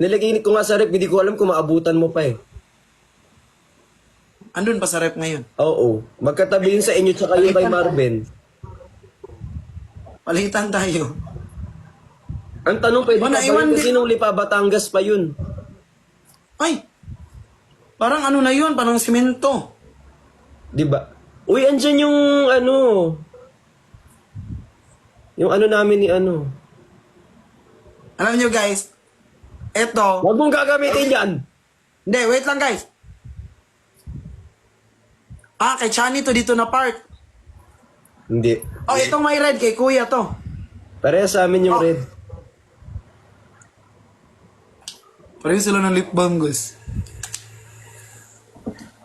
Nilagay ko nga sa rep, hindi ko alam kung maabutan mo pa eh. Andun pa sa rep ngayon. Oo. Magkatabi yun sa inyo tsaka yung kay Marvin. Palitan tayo. Ang tanong, pwede Oh, ka ba naiwan yun? Kasi din. nung Lipa, Batangas pa yun. Ay! Parang ano na yun, parang simento. Di ba? Uy, andyan yung ano. Yung ano namin ni ano. Alam nyo guys, eto. Huwag mong gagamitin yan. Hindi, wait lang guys. Kay Chani to dito na park. Hindi. Oh, itong may red kay kuya to. Parehas sa amin yung Oh. red. Pareho sila ng lip balm guys.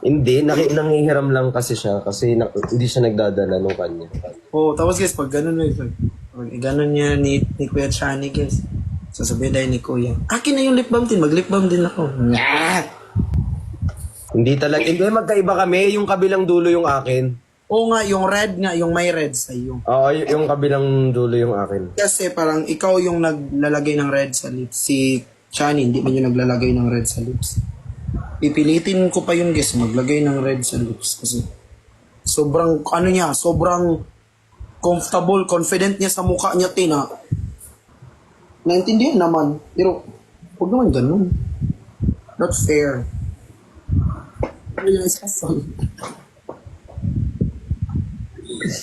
Hindi, nangihiram lang kasi siya. Kasi hindi siya nagdadala nung kanya. Oh, tapos guys, pag ganun guys, pag ganun niya ni Kuya Chani guys, sasabihin dahil ni Kuya, akin na yung lip balm din, mag-lip balm din ako. Hindi talaga. Hindi, magkaiba kami. Yung kabilang dulo yung akin. Oo nga, yung red nga, yung may red sa iyo. Oo, yung kabilang dulo yung akin. Kasi parang ikaw yung naglalagay ng red sa lips. Si Chani, hindi man yung naglalagay ng red sa lips. Pipilitin ko pa yun guys, maglagay ng red sa lips. Kasi sobrang, ano niya, sobrang comfortable, confident niya sa mukha niya, Tina. Naintindihan naman. Pero, huwag naman ganun. Not fair. Ano yung isasal?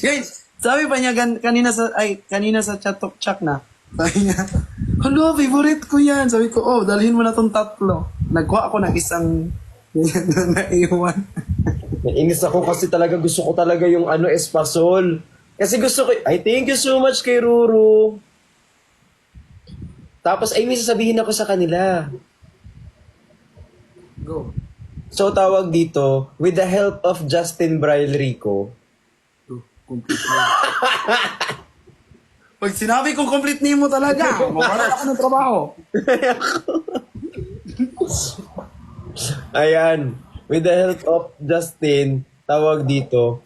Guys, sabi pa niya kanina sa chat talk chat na. Sabi niya, "Hello, favorite ko 'yan." Sabi ko, "Oh, dalhin mo na tong tatlo." Nagkuha ako ng isang naiwan. Nainis ako kasi talaga gusto ko talaga yung ano, espasol. Kasi gusto ko, ay thank you so much kay Ruru. Tapos ay may sasabihin ako sa kanila. Go. So tawag dito, with the help of Justin Braille Rico. Complete na. Pag sinabi kong complete name mo talaga, mawala ako ng trabaho. Ayan, with the help of Justin, tawag dito,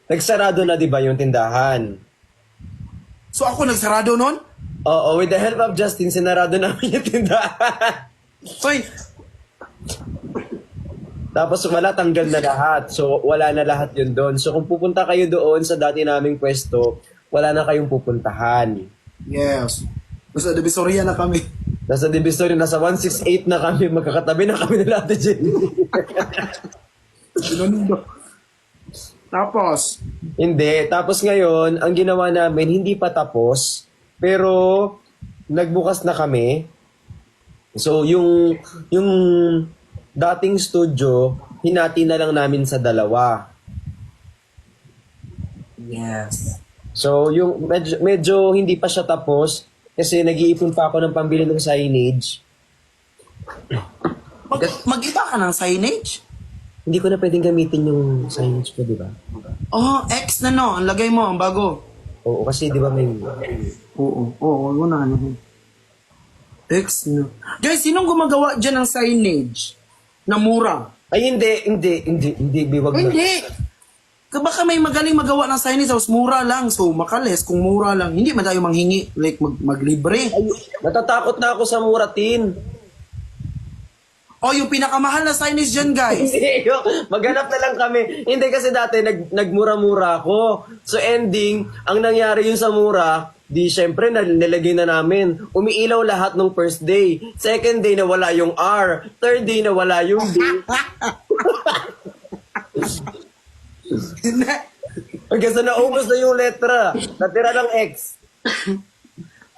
nagsarado na 'di ba yung tindahan? So ako nagsarado nun? Oo, with the help of Justin, sinarado namin yung tindahan. Hoy, Tapos wala, tanggal na lahat. So wala na lahat yun doon. So kung pupunta kayo doon sa dati naming pwesto, wala na kayong pupuntahan. yes. Basta Divisoria na kami. Nasa Divisory, nasa 168 na kami, magkakatabi na kami nila Ate Jenny. Sinundo. Tapos, Hindi. Tapos ngayon, ang ginawa namin, hindi pa tapos, pero nagbukas na kami. So yung dating studio, hinati na lang namin sa dalawa. yes. So, yung medyo hindi pa siya tapos kasi nag-iipon pa ako ng pambili ng signage. Mag-iba ka ng signage? Hindi ko na pwedeng gamitin yung signage ko, di ba? Oh, X na no. Ang lagay mo, ang bago. Oo, kasi di ba may... Oo, wag mo na ano. X na. Guys, sinong gumagawa dyan ng signage? Na mura? Ay, hindi, biwag na. Hindi. Baka may magaling magawa ng signage tapos mura lang. So, makalis kung mura lang. Hindi man tayo manghingi. Like, maglibre. Ay, natatakot na ako sa muratin. Oh, yung pinakamahal na signage dyan, guys. Hindi, maghanap na lang kami. Hindi kasi dati nagmura-mura ako. So ending, ang nangyari yun sa mura, di syempre nilagay na namin. Umiilaw lahat nung first day. Second day nawala yung R. Third day nawala yung D. Hanggang sa naubos na yung letra. Natira ng X.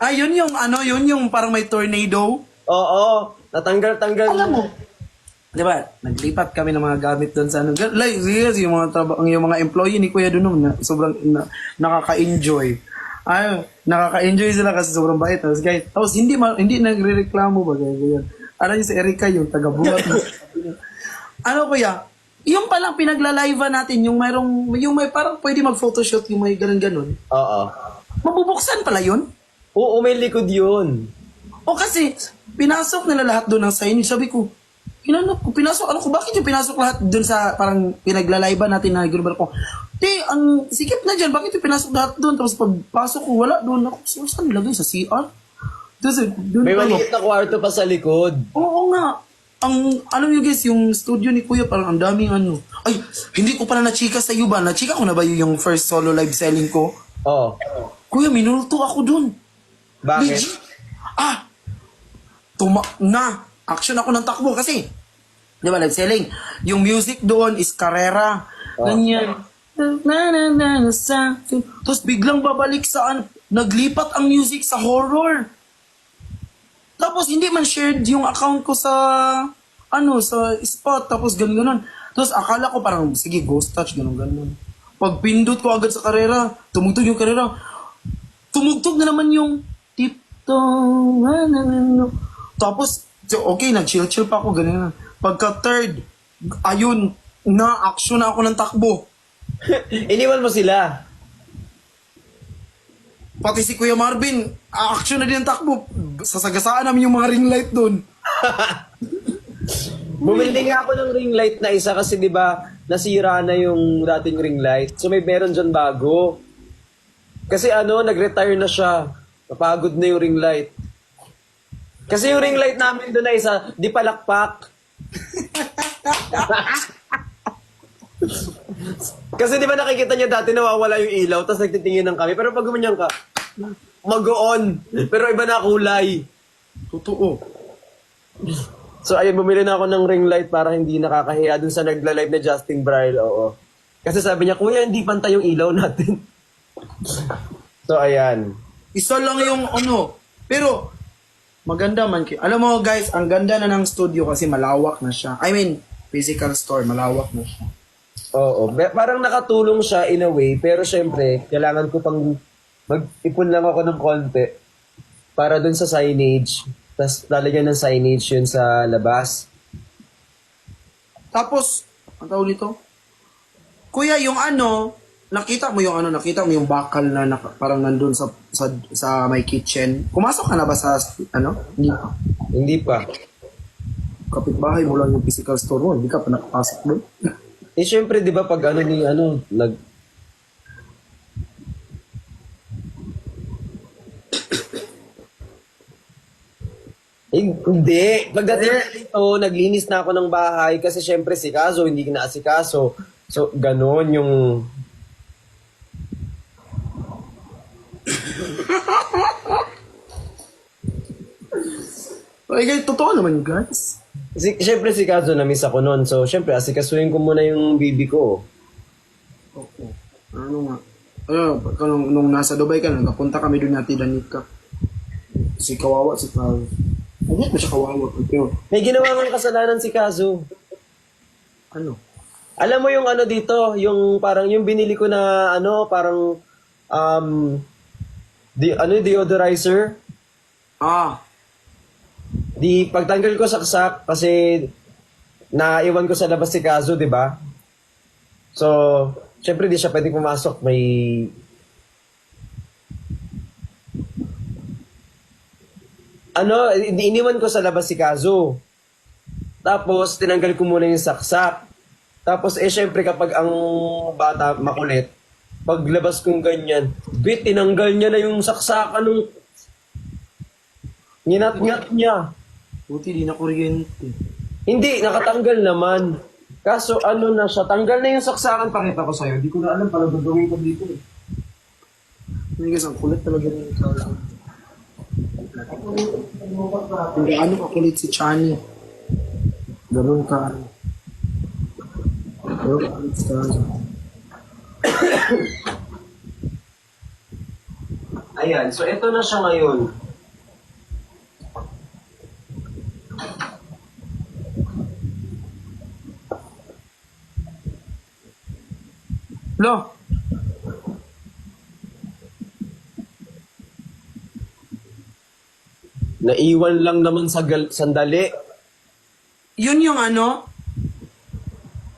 Yun yung ano, yun yung parang may tornado. Oo, natanggal-tanggal. Alam mo, di ba, naglipat kami ng mga gamit doon sa ano. Like, seriously, yung mga employee ni Kuya Dunong na sobrang nakaka-enjoy. Nakaka-enjoy sila kasi sobrang bait. Tapos guys, hindi nagre-reklamo ba ganyan. Alam niyo si Erica yung taga-bulat. Ano Kuya, yung palang pinagla-live natin, yung may parang pwede mag-photoshoot, yung may ganun-ganun. Oo. Mabubuksan pala yun? Oo, may likod yun. O kasi, pinasok nila lahat doon ng signage. Sabi ko, bakit yung pinasok lahat doon sa parang pinaglalayba natin na group ko? Ang sikip na dyan, bakit yung pinasok lahat doon? Tapos pagpasok ko, wala doon ako. So, saan nilagay? Sa CR? Tapos, doon May pa, maliit na kwarto pa sa likod. oo nga. Alam niyo guys, yung studio ni Kuya parang ang daming ano. Ay, hindi ko pala na-chika sa iyo ba? Na-chika ko na ba yung first solo live selling ko? Oh. Kuya, minulto ako dun. Bakit? Legit. Action ako ng takbo kasi. Di ba, live selling. Yung music doon is karera. Ganyan. Tapos biglang babalik saan, naglipat ang music sa horror. Tapos hindi man shared yung account ko sa sa spot. Tapos ganun. Tapos akala ko parang, sige, ghost touch, ganun. Pag pindot ko agad sa karera, tumugtog yung karera. Tumugtog na naman yung tiptoe. Tapos, okay, nag-chill-chill pa ako, ganun. Pagka third, ayun, na-action na ako ng takbo. Iniwan mo sila. Pati si Kuya Marvin, action na din ang takbo. Sasagasaan namin yung mga ring light doon. Bumili nga ako ng ring light na isa kasi 'di ba nasira na yung dating ring light. So may meron diyan bago. Kasi nag-retire na siya. Napagod na yung ring light. Kasi yung ring light namin doon na isa, di palakpak. Kasi di ba nakikita niyo dati nawawala yung ilaw tapos nagtitingin ng kami. Pero pag gumanyan ka, mag-on. Pero iba na kulay. Totoo. So ayun, bumili na ako ng ring light para hindi nakakahiya dun sa nagla-live na Justin Bryle, oo. Kasi sabi niya, kuya, hindi pantay yung ilaw natin. So ayan. Isa lang yung pero maganda man. Alam mo guys, ang ganda na ng studio kasi malawak na siya. I mean, physical store, malawak na siya. Oo, parang nakatulong siya in a way, pero syempre, kailangan ko pang mag-ipon lang ako ng konti para dun sa signage. Tapos lalagyan ng signage yun sa labas. Tapos, ang tawag nito? Kuya, yung nakita mo yung bakal na parang nandun sa my kitchen. Pumasok ka na ba sa Hindi pa. Hindi pa. Kapitbahay mo lang yung physical store mo, hindi ka pa nakapasok doon. Eh syempre, di ba pag hindi. Pagdating dito, naglinis na ako ng bahay kasi syempre si Kazo, hindi na si Kazo. So, ganon yung... Ay guys, totoo naman guys. Syempre si Kazo, na-miss ako noon. So, syempre, asikasuhin ko muna yung baby ko. Oo. Nung nasa Dubai ka, nagpunta kami doon natin Danica. Si Kawawa, si Kawawa. Hindi mo siya kawawa. Pero, May ginawa ng kasalanan si Kazo. ano? Alam mo yung dito, yung parang yung binili ko na parang deodorizer. Di pagtanggal ko saksak kasi naiwan ko sa labas si Kazo, 'di ba? So, syempre di siya pwedeng pumasok, may iniwan ko sa labas si Kazo. Tapos tinanggal ko muna yung saksak. Tapos syempre kapag ang bata makulit, paglabas kong ganyan, tinanggal niya na yung saksakan nung nginat-ngat niya. Buti di na kuryente. Hindi, nakatanggal naman. Kaso na siya, tanggal na yung saksakan, pakita ko sa'yo. Hindi ko na alam paano gagawin ko dito. Hindi guys, ang kulit talaga ng Kawawa. Hindi kakulit si Chani. Ganun ka. Ganun kakulit si Kawawa. Ayan, so ito na siya ngayon. Lo, Naiwan lang naman sa sandali. yun yung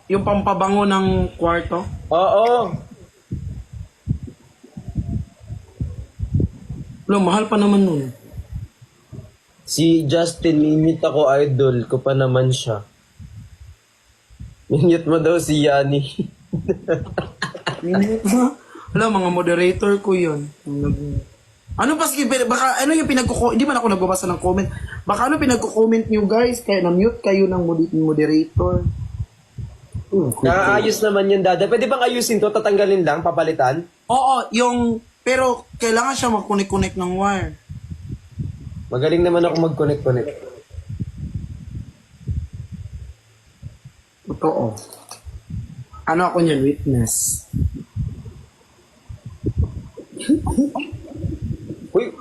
yung pampabango ng kwarto. Oo. Lo, mahal pa naman nun. Si Justin, mimit ako, idol ko pa naman siya. Minute mo daw si Yani. Alam, mga moderator ko yun. Ano pa sige, baka ano yung hindi man ako nagbabasa ng comment. Baka ano pinagko-comment niyo guys, kaya na-mute kayo ng moderator. Nakaayos naman yun, Dada. Pwede bang ayusin to? Tatanggalin lang, papalitan? Oo, pero kailangan siya mag-connect ng wire. Magaling naman ako mag-connect. Totoo. Ano ako niyan, witness. Uy,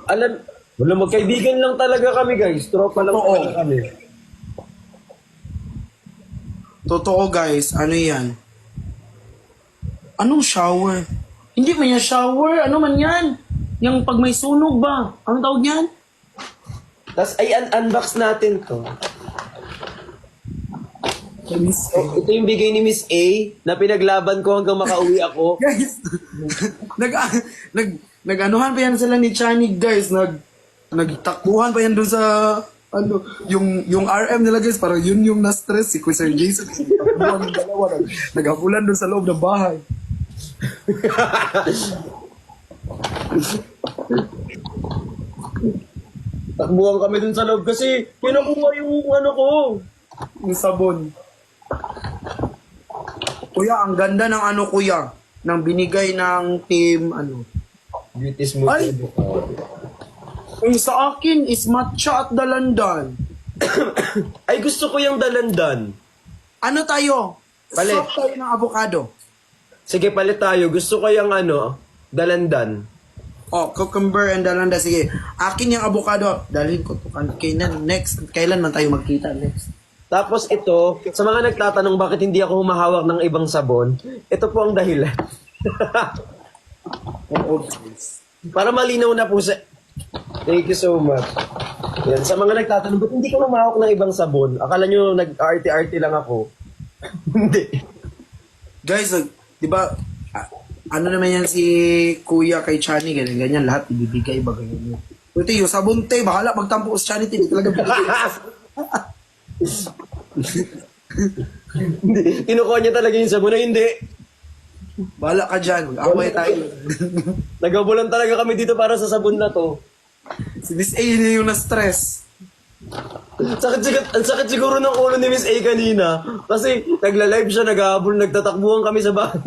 wala magkaibigan lang talaga kami, guys. Tropa lang Oo. talaga kami. Totoo guys, ano yan? Anong shower? Hindi man yan shower, ano man yan? Yung pag may sunog ba? Anong tawag yan? Tapos ay unbox natin to. Ito yung bigay ni Miss A na pinaglaban ko hanggang makauwi ako. Guys, nag-anuhan pa yan sila ni Chani guys, nagtakbuhan pa yan doon sa yung RM nila guys, parang yun yung na-stress si Sir Jason. Nagtakbuhan ng dalawa, naghapulan doon sa loob ng bahay. Takbuhan kami dun sa loob kasi kinukuha yung ano ko. Yung sabon. Kuya, ang ganda ng ano kuya, ng binigay ng team Beauty smooth. Ay! Yung sa akin is matcha at dalandan. Ay, gusto ko yung dalandan. Ano tayo? Palit. Swap tayo ng avocado. Sige, palit tayo. Gusto ko yung dalandan. Oh, cucumber and dalandan. Sige, akin yung avocado. Dalhin ko to kailan next. Kailan man tayo magkita next? Tapos ito, sa mga nagtatanong bakit hindi ako humahawak ng ibang sabon, ito po ang dahilan. Oo, guys. Para malinaw na po sa... Thank you so much. Yan, sa mga nagtatanong, ba't hindi ko humahawak ng ibang sabon? Akala nyo nag-arty-arty lang ako. Hindi. Guys, di ba, ano naman yan si Kuya kay Chani, ganyan, lahat ibibigay ba ganyan. Ito yung sabon te, bahala magtampo ko sa Chani, hindi talaga bibigay. Hindi. Kinukuha niya talaga yung sabon na hindi. Bahala ka dyan, mag-away tayo. Nagabulan talaga kami dito para sa sabon na to. Si Miss A yun yung na-stress. Ang sakit siguro ng ulo ni Miss A kanina. Kasi nagla-live siya, naghahabol, nagtatakbuhan kami sa bahay.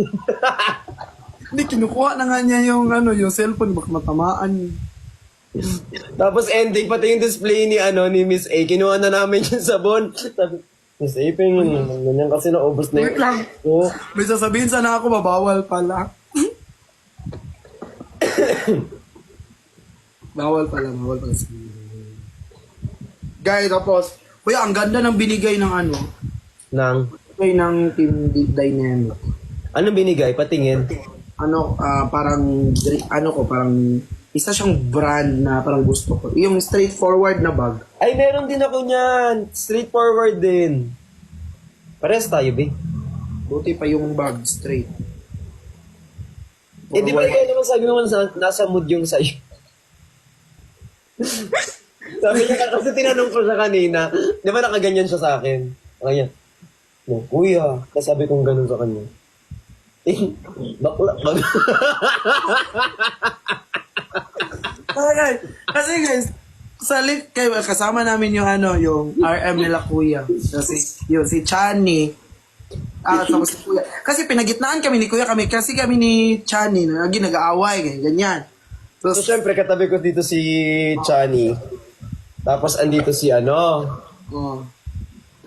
Hindi, kinukuha na nga niya yung cellphone, baka matamaan. Tapos ending, pati yung display ni Miss A, kinuha na namin yung sabon. Sabi, Miss A, ganyan kasi naubos na Wait lang. Oh. May sasabihin sana ako, mabawal pala. Bawal pala. Guys, tapos, kuya, ang ganda ng binigay ng binigay ng Team Dynamic. Anong binigay? Patingin. Parang isa siyang brand na parang gusto ko. Yung straightforward na bag. Ay, meron din ako niyan. Straightforward din. Pares tayo, be. Buti pa yung bag, straight. Eh, di ba ikaw naman sabi mo nasa mood yung sa'yo? Sabi niya, kasi tinanong ko siya kanina, di ba nakaganyan siya sa akin? Ganyan. No, kuya, kasabi kong ganun sa kanya. Eh, bakla. Kasi guys, kasama namin yung RM nila kuya. Kasi yun, si Chani. Tapos si kuya. Kasi pinagitnaan kami ni kuya kasi kami ni Chani na nag-aaway, ganyan. So, syempre, katabi ko dito si Chani. Tapos, andito si Oh.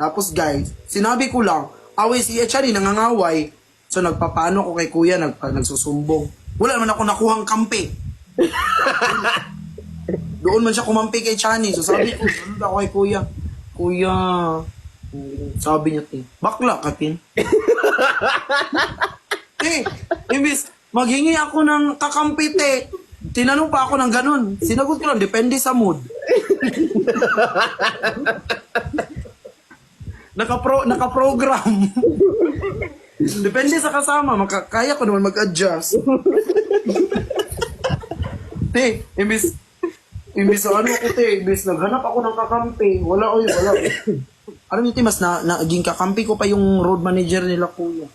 Tapos guys, sinabi ko lang, away si Chani nangangaway. So nagpapaano ko kay kuya, nagsusumbong. Wala naman ako nakuhang kampi. Doon man siya kumampi kay Chani. So sabi ko, ano ako kay kuya? Kuya, sabi niya, bakla ka, Tin. Imbis, maghingi ako ng kakampi, tinanong pa ako ng ganun. Sinagot ko lang, depende sa mood. Naka-program. Depende sa kasama, kaya ko naman mag-adjust. Imbis naghanap ako ng kakampi, wala. Alam niyo, mas naging kakampi ko pa yung road manager nila, kuya.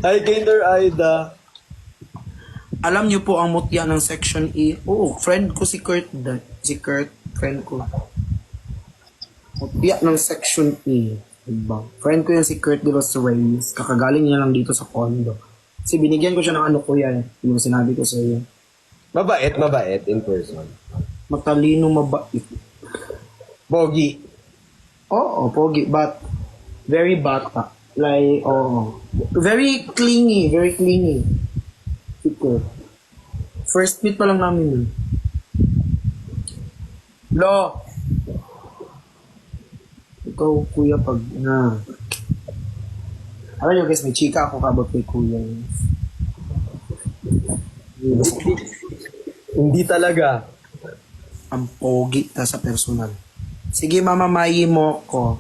Hi, Kinder Aida. alam niyo po ang mutya ng Section E. Oo, friend ko si Kurt. Si Kurt, friend ko. Mutya ng Section E. Diba? Friend ko yan si Kurt de los Reyes. Kakagaling niya lang dito sa condo. Kasi binigyan ko siya ng ano kuya. Yung sinabi ko sa iyo. Mabait in person. Matalino, mabait. Pogi. Oo, pogi. But, very bata. Like, very clingy. Very clingy. Si Kurt. First meet pa lang namin yun. Lo! Ikaw, kuya, pag alam nyo guys, may chika ako kabot kay kuya. Hindi talaga. Ang pogi ta sa personal. Sige, mama, mayi mo ko.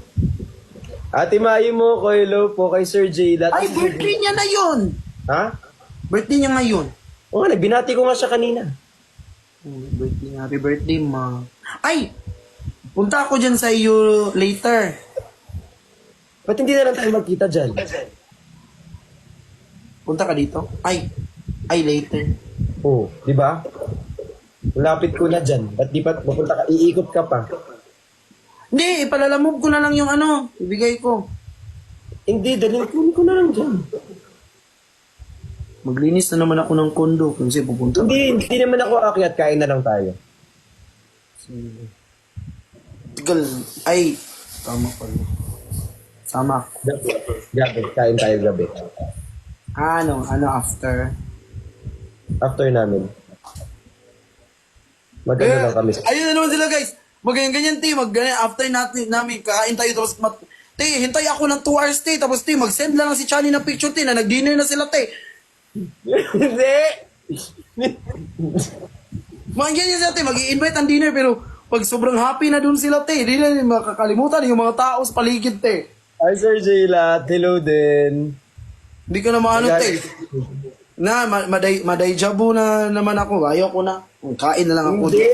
Ate Mayi mo ko, hello po kay Sir J. Ay, birthday niya na yun! Ha? Birthday niya ngayon. Oo nga, nagbinati ko nga siya kanina. Birthday niya. Happy birthday, ma. Ay! Punta ako dyan sa iyo later. Ba't hindi na lang tayo magkita dyan? Punta ka dito? Ay, later. Oo, di ba? Lapit ko na dyan. Ba't di pa pupunta ka? Iikot ka pa. Hindi, ipalalamove ko na lang yung ano. Ibigay ko. Hindi, dalhin ko na lang dyan. Maglinis na naman ako ng kondo kasi pupunta. Hindi naman ako aakyat. Kain na lang tayo. Tigal. Ay, tama pala. Sama. Gabi. Kain tayo gabi. Ano after? After namin. Magano lang kami. Ayun na naman sila guys. Magganyan-ganyan, te. After namin, kakain tayo. Tapos, te, hintay ako ng 2 hours, te. Tapos, te, mag-send lang si Chani ng picture, te, na nag-dinner na sila, te. Hindi! Mga ganyan sila, te. Mag-i-invite ang dinner, pero pag sobrang happy na dun sila, te, hindi na makakalimutan yung mga tao sa paligid, te. Hi, Sir Jayla. Hello din. Hindi ka na maano, te. Na, maday jabo na naman ako. Ayaw ko na. Kain na lang ako. Hindi.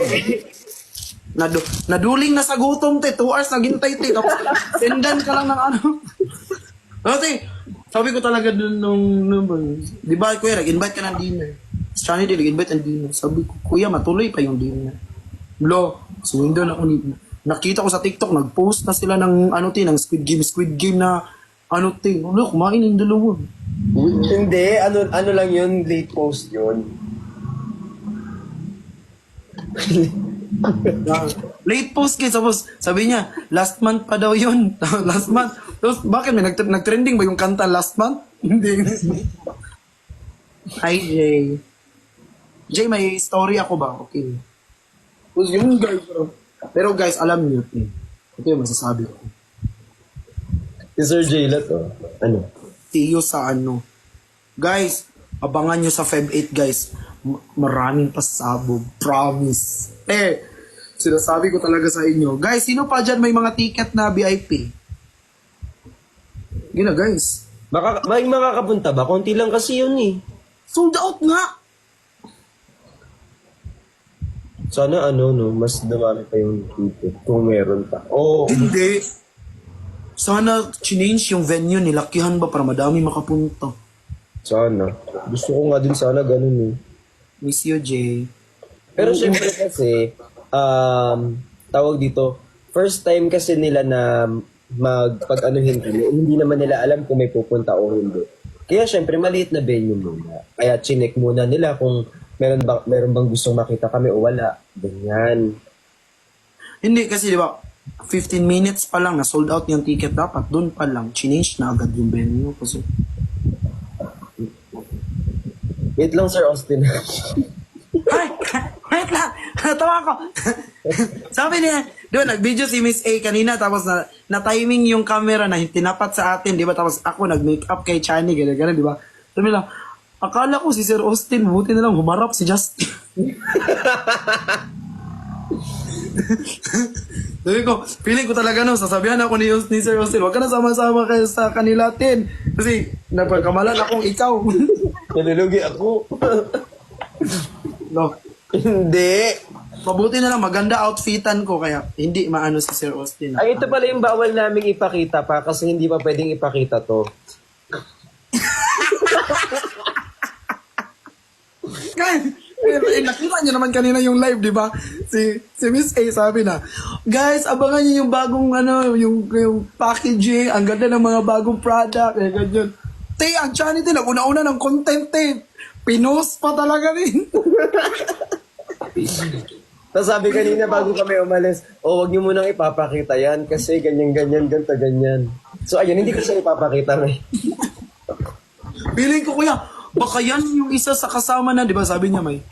Naduling na sa gutom, te. 2 hours naghintay, te. Tapos, sendan ka lang ng ano. Te, sabi ko talaga dun di ba, kuya, nag-invite ka ng dinner. Si Chani din, nag-invite ng dinner. Sabi ko, kuya, matuloy pa yung dinner. Lo, sundan ako nakita ko sa TikTok, nag-post na sila ng, ng Squid Game na, te. Lo, kumain yung dalawa. Hindi. Ano lang yun? Late post yun. Late post guys, tapos sabi niya, last month pa daw yun. Last month. Tapos bakit may nag-trending ba yung kanta last month? Hindi. Hi Jay. Jay, may story ako ba? Okay. Tapos yung guys, pero guys, alam niyo, ito yung masasabi ko. Si Sir Jayla to. Ano? Tiyo sa ano. Guys, abangan nyo sa Feb 8 guys. Maraming pasabog. Promise. Sinasabi ko talaga sa inyo. Guys, sino pa dyan may mga ticket na VIP? Gina guys. May makakapunta ba? Konti lang kasi yun eh. Sold out nga. Sana mas dumami pa yung ticket. Kung meron pa. Oo. Hindi. Sana change yung venue. Nilakihan ba para madami makapunta? Sana. Gusto ko nga din sana ganun eh. Miss you, Jay. Pero syempre kasi, tawag dito, first time kasi nila na magpag-anuhin kami, hindi naman nila alam kung may pupunta o hindi. Kaya syempre, maliit na venue muna. Kaya chinek muna nila kung meron bang gustong makita kami o wala. Ganyan. Hindi kasi di ba 15 minutes pa lang na sold out yung ticket dapat. Doon pa lang, change na agad yung venue. Kasi Wait lang, Sir Austin. ay! Wait lang! Natawa ko! Sabi niya, doon, nag-video si Miss A kanina, tapos na-timing yung camera na tinapat sa atin, di ba? Tapos ako nag-makeup kay Chani, gano'n, di ba? Sabi lang, akala ko si Sir Austin, buti na lang humarap si Justin. Sabi ko, feeling ko talaga sasabihan ako ni Sir Austin, huwag ka na sama-sama kayo sa kanila tin. Kasi napagkamalan akong ikaw. Nalulugi ako. No. Hindi. Mabuti na lang, maganda outfitan ko, kaya hindi maano si Sir Austin. Ay, ito pala yung bawal naming ipakita pa kasi hindi pa pwedeng ipakita to. Guys, nakita niyo naman kanina yung live, di ba? Si Miss A sabi na, guys, abangan niyo yung bagong yung packaging, ang ganda ng mga bagong product, ganyan. Te, ang Chanity, nag-una-una ng content, te. Pinost pa talaga rin. Tapos sabi kanina bago kami umalis, wag niyo munang ipapakita yan kasi ganyan-ganyan, ganyan. So ayun, hindi ko siya ipapakita. Feeling ko, kuya, baka yan yung isa sa kasama na, di ba? Sabi niya, may,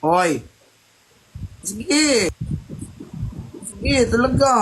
Oy, sige, talaga.